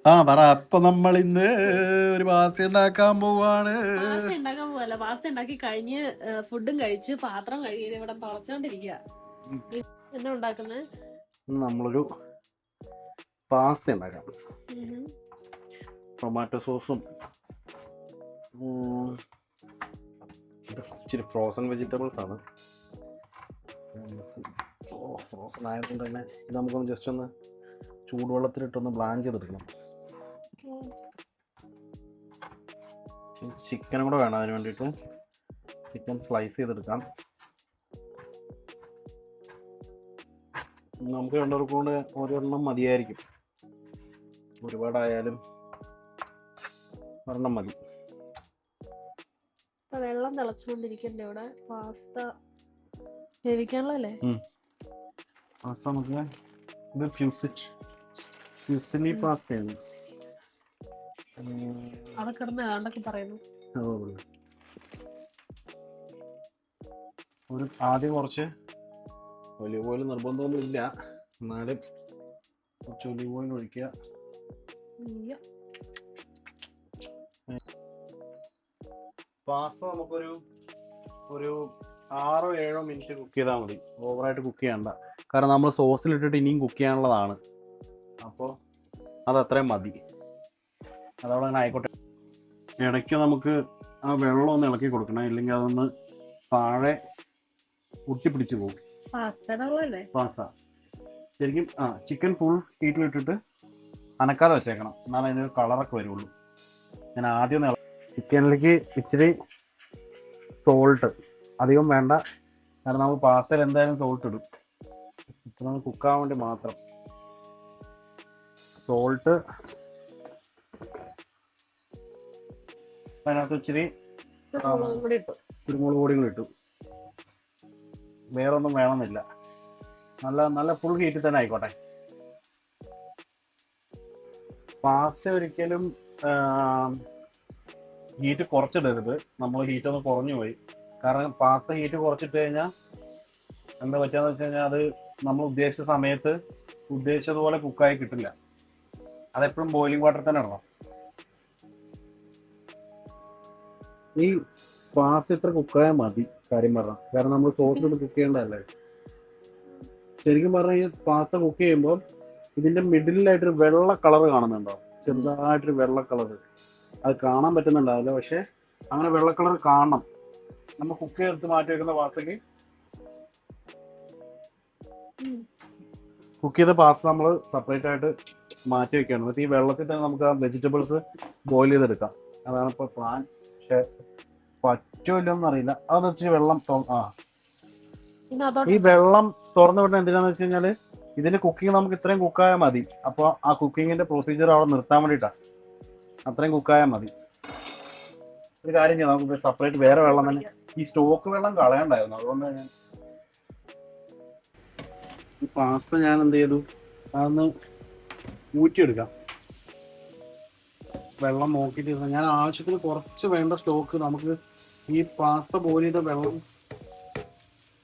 ആ പറ. അപ്പൊ നമ്മൾ ഇന്ന് ഒരു പാസ്ത ഉണ്ടാക്കാൻ പോവാണ്. പാസ്ത ഉണ്ടാക്കാൻ പോവല്ല, പാസ്ത ഉണ്ടാക്കി കഴിഞ്ഞ് ഫുഡും കഴിച്ച് പാത്രം കഴുകിയത് ഇവിടെ തുളച്ചോണ്ടിരിക്കുക. എന്നാ ഉണ്ടാക്കുന്നത്? നമ്മളൊരു പാസ്ത ഉണ്ടാക്കാം. ടൊമാറ്റോ സോസും ഇച്ചിരി ഫ്രോസൺ വെജിറ്റബിൾസ് ആണ്. ഫ്രോസൺ ആയതുകൊണ്ട് തന്നെ ഇത് നമുക്കൊന്ന് ജസ്റ്റ് ഒന്ന് ചൂടുവെള്ളത്തിലിട്ടൊന്ന് ബ്ലാഞ്ച് ചെയ്തെടുക്കണം. ചിക്കനും കൂടെ വേണം അതിന് വേണ്ടിയിട്ട്. ചിക്കൻ സ്ലൈസ് ചെയ്തെടുക്കാം. നമുക്ക് രണ്ടുപേർക്കും കൊണ്ട് ഒരെണ്ണം മതിയായിരിക്കും. ഒരുപാടായാലും ഒരെണ്ണം മതി. വെള്ളം തിളച്ചുകൊണ്ടിരിക്കണ്ടേ ഇവിടെ? പാസ്ത വേവിക്കാനുള്ളതല്ലേ? പാസ്ത നമുക്ക് ഇത് ഫ്യൂസിലി പാസ്തയാണ്. അവിടെ കിടന്ന് ഏതാണ്ടൊക്കെ പറയുന്നു. ആദ്യം കുറച്ച് ഒലിവ് ഓയിൽ നിർബന്ധമൊന്നും ഇല്ല, എന്നാലും കുറച്ച് ഒലിവ് ഓയിൽ ഒഴിക്കുക. പാസ്ത നമുക്കൊരു 6-7 മിനിറ്റ് കുക്ക് ചെയ്താൽ മതി. ഓവറായിട്ട് കുക്ക് ചെയ്യണ്ട, കാരണം നമ്മൾ സോസിലിട്ടിട്ട് ഇനിയും കുക്ക് ചെയ്യാനുള്ളതാണ്. അപ്പോൾ അത് അത്രയും മതി. അതവിടെ അങ്ങനെ ആയിക്കോട്ടെ. ഇടയ്ക്ക് നമുക്ക് ആ വെള്ളം ഒന്ന് ഇളക്കി കൊടുക്കണം, ഇല്ലെങ്കിൽ അതൊന്ന് താഴെ ഒട്ടിപ്പിടിച്ച് പോകും പാസ്ത. ശരിക്കും ചിക്കൻ ഫുൾ ഹീറ്റിലിട്ടിട്ട് അനക്കാതെ വെച്ചേക്കണം, എന്നാലും അതിനൊരു കളറൊക്കെ വരുള്ളൂ. ഞാൻ ആദ്യം ചിക്കനിലേക്ക് ഇച്ചിരി സോൾട്ട് അധികം വേണ്ട, കാരണം നമുക്ക് പാസ്തയിൽ എന്തായാലും സോൾട്ട് ഇടും. ഇപ്പം നമുക്ക് കുക്കാൻ വേണ്ടി മാത്രം സോൾട്ട്. അതിനകത്ത് ഇച്ചിരി കുരുമുളക് പൊടികൾ ഇട്ടു. വേറെ ഒന്നും വേണമെന്നില്ല. നല്ല ഫുൾ ഹീറ്റിൽ തന്നെ ആയിക്കോട്ടെ. പാസ്ത ഒരിക്കലും ഹീറ്റ് കുറച്ചിടരുത്. നമ്മൾ ഹീറ്റ് ഒന്ന് കുറഞ്ഞു പോയി, കാരണം പാസ്ത ഹീറ്റ് കുറച്ചിട്ട് കഴിഞ്ഞാൽ എന്താ പറ്റുകയെന്ന് വെച്ച് കഴിഞ്ഞാൽ അത് നമ്മൾ ഉദ്ദേശിച്ച സമയത്ത് ഉദ്ദേശിച്ചതുപോലെ കുക്കായി കിട്ടില്ല. അതെപ്പോഴും ബോയിലിംഗ് വാട്ടർ തന്നെ ഇടണം. ഈ പാസ്ത ഇത്ര കുക്കായാൽ മതി, കാര്യം പറഞ്ഞാൽ. കാരണം നമ്മൾ സോസിലിട്ട് കുക്ക് ചെയ്യേണ്ടതല്ലേ. ശരിക്കും പറഞ്ഞാൽ ഈ പാസ്ത കുക്ക് ചെയ്യുമ്പോൾ ഇതിന്റെ മിഡിലായിട്ടൊരു വെള്ള കളർ കാണുന്നുണ്ടോ? ചെറുതായിട്ടൊരു വെള്ള കളർ അത് കാണാൻ പറ്റുന്നുണ്ടാവില്ല, പക്ഷെ അങ്ങനെ വെള്ള കളർ കാണണം. നമ്മൾ കുക്ക് ചെയ്തെടുത്ത് മാറ്റി വെക്കുന്ന പാസ്തയ്ക്ക് കുക്ക് ചെയ്ത പാസ്ത നമ്മൾ സെപ്പറേറ്റ് ആയിട്ട് മാറ്റി വെക്കുകയാണ്. എന്നിട്ട് ഈ വെള്ളത്തിൽ തന്നെ നമുക്ക് ആ വെജിറ്റബിൾസ് ബോയിൽ ചെയ്തെടുക്കാം. അതാണ് ഇപ്പോൾ പ്ലാൻ. പക്ഷെ പറ്റുമല്ലോന്നും അറിയില്ല. അതെന്ന് വെച്ചാൽ വെള്ളം ഈ വെള്ളം തുറന്നു വിടുന്നത് എന്തിനാന്ന് വെച്ച് കഴിഞ്ഞാൽ ഇതിന്റെ കുക്കിംഗ് നമുക്ക് ഇത്രയും കുക്കായാൽ മതി. അപ്പോൾ ആ കുക്കിങ്ങിന്റെ പ്രൊസീജിയർ അവിടെ നിർത്താൻ വേണ്ടിയിട്ടാണ്. അത്രയും കുക്കായാൽ മതി. ഒരു കാര്യം ചെയ്യാം, നമുക്ക് സെപ്പറേറ്റ് വേറെ വെള്ളം തന്നെ, ഈ സ്റ്റോക്ക് വെള്ളം കളയണ്ടായിരുന്നു. അതുകൊണ്ട് ഞാൻ ഈ പാസ്ത ഞാൻ എന്ത് ചെയ്തു, അതൊന്ന് ഊറ്റിയെടുക്കാം. വെള്ളം നോക്കിയിട്ട് ഞാൻ ആവശ്യത്തിന് കുറച്ച് വേണ്ട സ്റ്റോക്ക് നമുക്ക് ഈ പാസ്ത ബോയിൽ ചെയ്ത വെള്ളം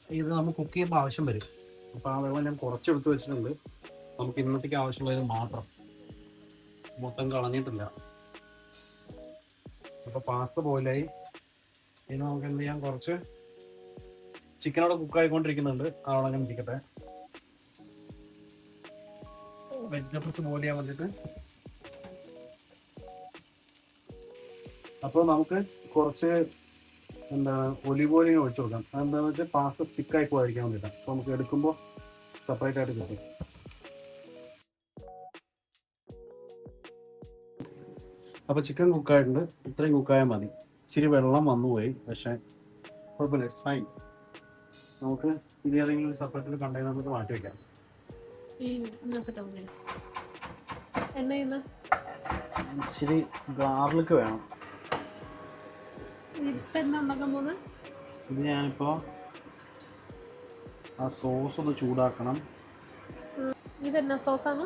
ഇത് നമുക്ക് കുക്ക് ചെയ്യുമ്പോൾ ആവശ്യം വരും. അപ്പോൾ ആ വെള്ളം ഞാൻ കുറച്ചെടുത്ത് വെച്ചിട്ടുണ്ട്. നമുക്ക് ഇന്നത്തേക്ക് ആവശ്യമുള്ളത് മാത്രം, മൊത്തം കളഞ്ഞിട്ടില്ല. അപ്പോൾ പാസ്ത ബോയിലായി. ഇനി നമുക്ക് എന്ത് ചെയ്യാം, കുറച്ച് ചിക്കനോടെ കുക്കായിക്കൊണ്ടിരിക്കുന്നുണ്ട്, അവിടെ അങ്ങനെ ഇരിക്കട്ടെ. വെജിറ്റബിൾസ് ബോയിൽ ചെയ്യാൻ വേണ്ടിയിട്ട്. അപ്പോൾ നമുക്ക് കുറച്ച് ഒലിവ് ഓയിൽ ഒഴിച്ചു കൊടുക്കാം. അതെന്താണെന്ന് വെച്ചാൽ പാസ്ത സ്റ്റിക്കായി പോയിരിക്കാൻ വേണ്ടിയിട്ടാണ്. അപ്പോൾ നമുക്ക് എടുക്കുമ്പോൾ സെപ്പറേറ്റ് ആയിട്ട് കിട്ടും. അപ്പോൾ ചിക്കൻ കുക്കായിട്ടുണ്ട്. ഇത്രയും കുക്കായാൽ മതി. ഇച്ചിരി വെള്ളം വന്നുപോയി, പക്ഷേ കുഴപ്പമില്ല, ഇറ്റ്സ് ഫൈൻ. നമുക്ക് ഇനി ഏതെങ്കിലും ഒരു സെപ്പറേറ്റ് കണ്ടെയ്നറിലേക്ക് മാറ്റി വയ്ക്കാം. ഇച്ചിരി ഗാർലിക് വേണം. ഇത് ഞാനിപ്പോൾ ആ സോസ് ഒന്ന് ചൂടാക്കണം. ഇതെന്നാ സോസാണ്?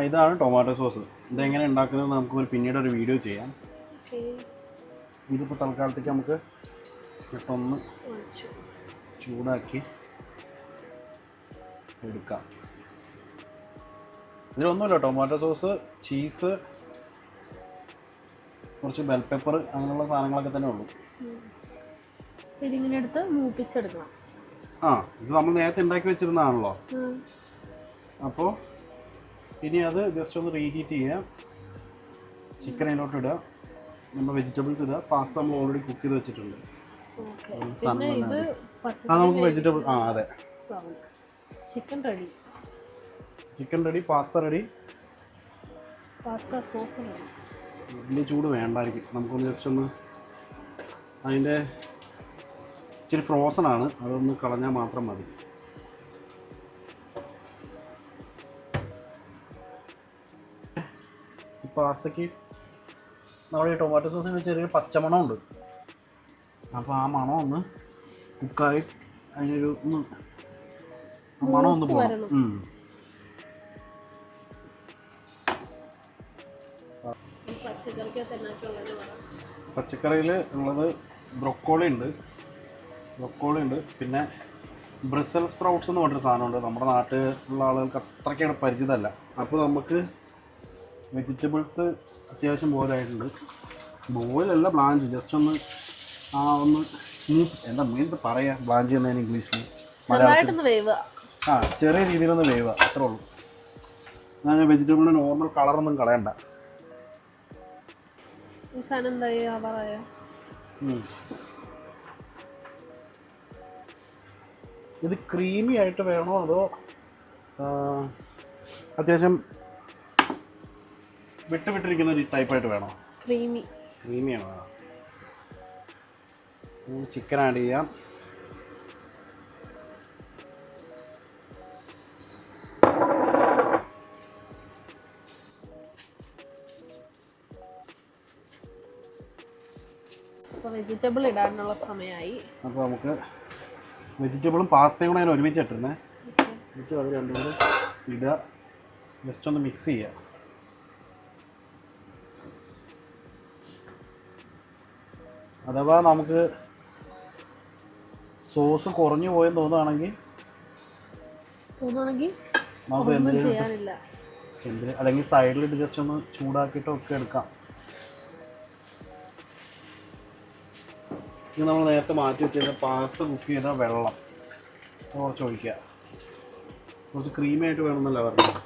ഇതാണ് ടൊമാറ്റോ സോസ്. ഇതെങ്ങനെ ഉണ്ടാക്കുന്നത് നമുക്ക് പിന്നീട് ഒരു വീഡിയോ ചെയ്യാം. ഇതിപ്പോൾ തൽക്കാലത്തേക്ക് നമുക്ക് പെട്ടെന്ന് ചൂടാക്കി എടുക്കാം. ഇതിലൊന്നുമില്ല, ടൊമാറ്റോ സോസ്, ചീസ്, കുറച്ച് ബെൽ പെപ്പർ, അങ്ങനെയുള്ള സാധനങ്ങളൊക്കെ തന്നെ ഉള്ളൂ. ഇതിങ്ങനെ എടുത്ത് മൂപ്പിച്ചെടുക്കണം. ആ, ഇത് നമ്മൾ നേരത്തെ ഉണ്ടാക്കി വെച്ചിരുന്നതാണല്ലോ. അപ്പോൾ ഇനി അത് ജസ്റ്റ് ഒന്ന് റീഹീറ്റ് ചെയ്യുക. ചിക്കൻ അതിലോട്ട് ഇടുക, നമ്മൾ വെജിറ്റബിൾസ് ഇടുക. പാസ്ത നമ്മൾ ഓൾറെഡി കുക്ക് ചെയ്ത് വെച്ചിട്ടുണ്ട്. പിന്നെ ഇത് ആ, നമുക്ക് വെജിറ്റബിൾ, ആ അതെ, chicken ready, chicken ready, pasta ready, pasta sauce ready. വലിയ ചൂട് വേണ്ടായിരിക്കും, നമുക്കൊന്ന് ജസ്റ്റ് ഒന്ന് അതിൻ്റെ ഇച്ചിരി ഫ്രോസൺ ആണ്, അതൊന്ന് കളഞ്ഞാൽ മാത്രം മതി. ഈ പാസ്തയ്ക്ക് നമ്മുടെ ഈ ടൊമാറ്റോ സോസിന് ചെറിയൊരു പച്ചമണമുണ്ട്. അപ്പോൾ ആ മണം ഒന്ന് കുക്കായി അതിനൊരു മണം ഒന്ന് പോകണം. പച്ചക്കറിയിൽ ഉള്ളത് ബ്രൊക്കോളി ഉണ്ട്, പിന്നെ ബ്രസൽ സ്പ്രൗട്ട്സ് എന്ന് പറഞ്ഞൊരു സാധനമുണ്ട്. നമ്മുടെ നാട്ടിലുള്ള ആളുകൾക്ക് അത്രയ്ക്കാണ് പരിചിതമല്ല. അപ്പോൾ നമുക്ക് വെജിറ്റബിൾസ് അത്യാവശ്യം ബോയിലായിട്ടുണ്ട്. ബോയിലല്ല, ബ്ലാഞ്ച്, ജസ്റ്റ് ഒന്ന് എന്താ പറയാ, ബ്ലാഞ്ച് ചെയ്യുന്നതിന് ഇംഗ്ലീഷിൽ, മലയാളത്തിൽ ആ ചെറിയ രീതിയിലൊന്ന് വേവുക, അത്രേ ഉള്ളൂ. ഞാൻ വെജിറ്റബിളിൻ്റെ നോർമൽ കളറൊന്നും കളയണ്ട. ഇത് ക്രീമി ആയിട്ട് വേണോ അതോ അത്യാവശ്യം വിട്ടിരിക്കുന്ന ഒരു ടൈപ്പായിട്ട് വേണോ? ക്രീമിയാണ്. ചിക്കൻ ആഡ് ചെയ്യാം. വെജിറ്റബിൾ ഇടാനുള്ള സമയമായി. അപ്പോൾ നമുക്ക് വെജിറ്റബിളും പാസ്തയും കൂടെ അതിന് ഒരുമിച്ച് ഇട്ടിരുന്നേ, എന്നിട്ട് അത് രണ്ടും കൂടെ ഇടുക, ജസ്റ്റ് ഒന്ന് മിക്സ് ചെയ്യുക. അഥവാ നമുക്ക് സോസ് കുറഞ്ഞു പോയെന്ന് തോന്നുകയാണെങ്കിൽ നമുക്ക് അല്ലെങ്കിൽ സൈഡിലിട്ട് ജസ്റ്റ് ഒന്ന് ചൂടാക്കിയിട്ടൊക്കെ എടുക്കാം. ഇത് നമ്മൾ നേരത്തെ മാറ്റി വെച്ചിരുന്ന പാസ്ത കുക്ക് ചെയ്ത വെള്ളം കുറച്ച് ഒഴിക്കുക. കുറച്ച് ക്രീമി ആയിട്ട് വേണമെന്നല്ല പറഞ്ഞത്.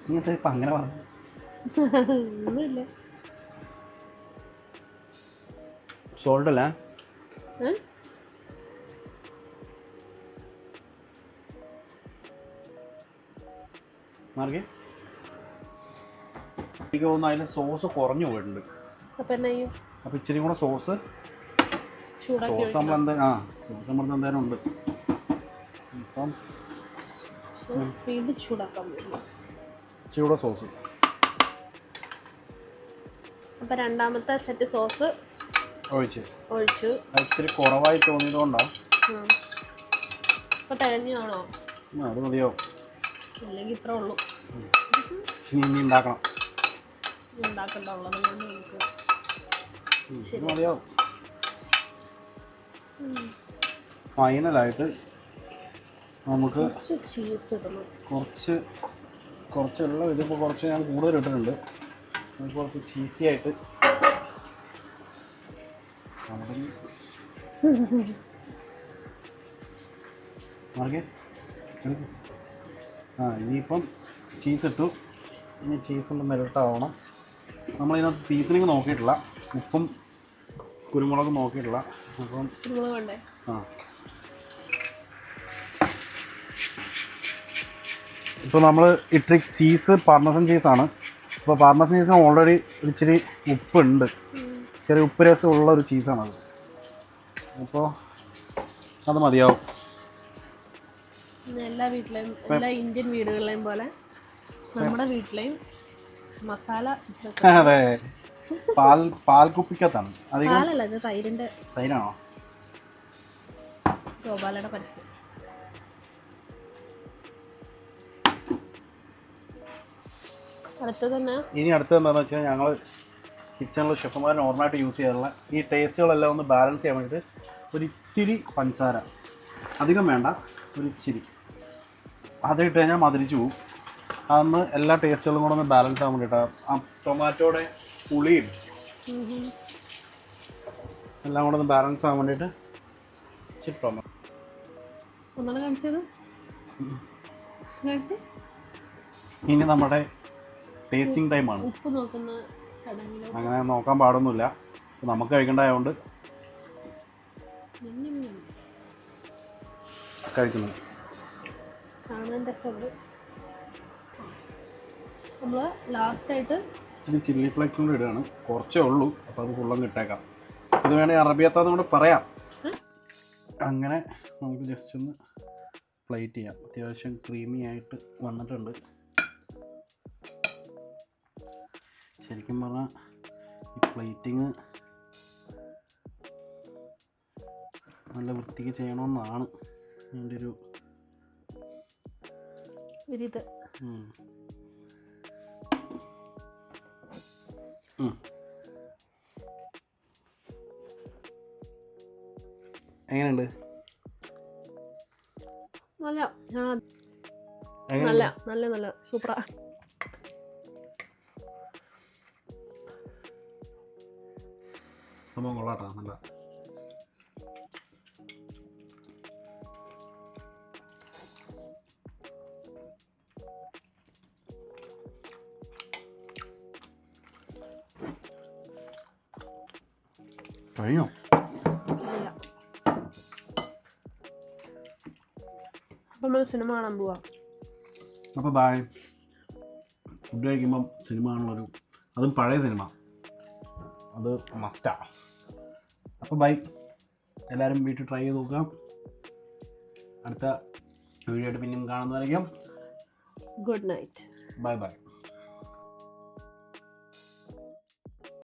നീ ഇപ്പം അങ്ങനെ പറഞ്ഞു? സോൾട്ട് അല്ല, മാർഗെ എനിക്ക് തോന്നുന്നു അതിൽ സോസ് കുറഞ്ഞു പോയിട്ടുണ്ട്. അപ്പം ഇച്ചിരി കൂടെ സോസ് നമ്മൾ എന്തായാലും ഉണ്ട്. ഇപ്പം ഇച്ചിരി കൂടെ സോസ്. അപ്പം രണ്ടാമത്തെ സെറ്റ് സോസ് ഒഴിച്ചു. ഇച്ചിരി കുറവായി തോന്നിയത് കൊണ്ടാണ്. തികഞ്ഞാണോ? അത് മതിയോ? അല്ലെങ്കിൽ ഇത്ര ഉള്ളൂ. ഇനി ഉണ്ടാക്കണം. മതിയോ? ഫൈനലായിട്ട് നമുക്ക് കുറച്ചുള്ള ഇതിപ്പോൾ കുറച്ച് ഞാൻ കൂടുതൽ ഇട്ടിട്ടുണ്ട്. കുറച്ച് ചീസി ആയിട്ട് ഇനിയിപ്പം ചീസ് ഇട്ടു. ഇനി ചീസ് ഒന്ന് മെൽട്ടാവണം. നമ്മളിതിനകത്ത് സീസണിങ് നോക്കിയിട്ടില്ല, ഉപ്പും കുരുമുളകും നോക്കിയിട്ടില്ല. അപ്പം ഇപ്പോൾ നമ്മൾ ഇത്തിരി ചീസ് പാർമസൻ ചീസാണ്. അപ്പോൾ പാർമസൻ ചീസിന് ഓൾറെഡി ഇച്ചിരി ഉപ്പുണ്ട്, ചെറിയ ഉപ്പ് രസമുള്ള ഒരു ചീസാണത്. അപ്പോൾ അത് മതിയാവും. എല്ലാ വീട്ടിലെയും, എല്ലാ ഇന്ത്യൻ വീടുകളിലെയും പോലെ നമ്മുടെ വീട്ടിലെയും മസാല. അതെ, പാൽക്കുപ്പിക്കകത്താണ്. പാലല്ല, ഇത് തൈരാണോ? ഗോപാലയുടെ പരസ്യം. അടുത്തത് തന്നെ ഇനി അടുത്തത് എന്താണെന്ന് വെച്ചാൽ ഞങ്ങൾ കിച്ചണിൽ ഷെഫുമാർ നോർമലായിട്ട് യൂസ് ചെയ്യാറുള്ള ഈ ടേസ്റ്റുകളെല്ലാം ഒന്ന് ബാലൻസ് ചെയ്യാൻ വേണ്ടിയിട്ട് ഒരു ഇത്തിരി പഞ്ചസാര, അധികം വേണ്ട, ഒരു ഇച്ചിരി അതിട്ട് കഴിഞ്ഞാൽ മധുരിച്ച് പോവും. അതൊന്ന് എല്ലാ ടേസ്റ്റുകളും കൂടെ ഒന്ന് ബാലൻസ് ആകാൻ വേണ്ടിയിട്ടാണ്. ആ ടൊമാറ്റോയുടെ പുളിയും എല്ലാം കൂടെ ഒന്ന് ബാലൻസ് ആകാൻ വേണ്ടിയിട്ട് ഇച്ചിരി ടൊമാറ്റോ. ഒന്നാണ് കാണിച്ചത്. ഇനി നമ്മുടെ ടേസ്റ്റിംഗ് ടൈമാണ്. ഉപ്പ് നോക്കുന്ന ചടങ്ങിലോ അങ്ങനെ നോക്കാൻ പാടൊന്നുമില്ല, നമുക്ക് കഴിക്കേണ്ടതായതുകൊണ്ട് കഴിക്കുന്നു. കാണാൻ രസമുണ്ട്. നമ്മൾ ലാസ്റ്റായിട്ട് ഇച്ചിരി ചില്ലി ഫ്ലേക്സും കൂടി ഇടുകയാണ്. കുറച്ചേ ഉള്ളൂ, അപ്പോൾ അത് ഫുള്ളങ്ങ് ഇട്ടേക്കാം. ഇത് വേണമെങ്കിൽ അറബിയത്താന്ന് കൂടെ പറയാം. അങ്ങനെ നമുക്ക് ജസ്റ്റ് ഒന്ന് പ്ലേറ്റ് ചെയ്യാം. അത്യാവശ്യം ക്രീമി ആയിട്ട് വന്നിട്ടുണ്ട്. ശരിക്കും പറഞ്ഞാൽ ഈ പ്ലേറ്റിങ് നല്ല വൃത്തിക്ക് ചെയ്യണമെന്നാണ് എൻ്റെ ഒരു ഇത്. എങ്ങനെയുണ്ട്? നല്ല നല്ല നല്ല നല്ല സൂപ്പറാ. സംഭവം കൊള്ളാട്ടാ, നല്ല. കഴിഞ്ഞോ? അപ്പം നമ്മൾ സിനിമ കാണാൻ പോവാ. അപ്പോൾ ബൈ. ഫുഡ് കഴിക്കുമ്പം സിനിമ കാണുന്നൊരു, അതും പഴയ സിനിമ, അത് മസ്റ്റാണ്. അപ്പോൾ ബൈ. എല്ലാവരും വീട്ടിൽ ട്രൈ ചെയ്ത് നോക്കാം. അടുത്ത വീഡിയോ ആയിട്ട് പിന്നെയും കാണുന്നതായിരിക്കും. Good night. Bye by.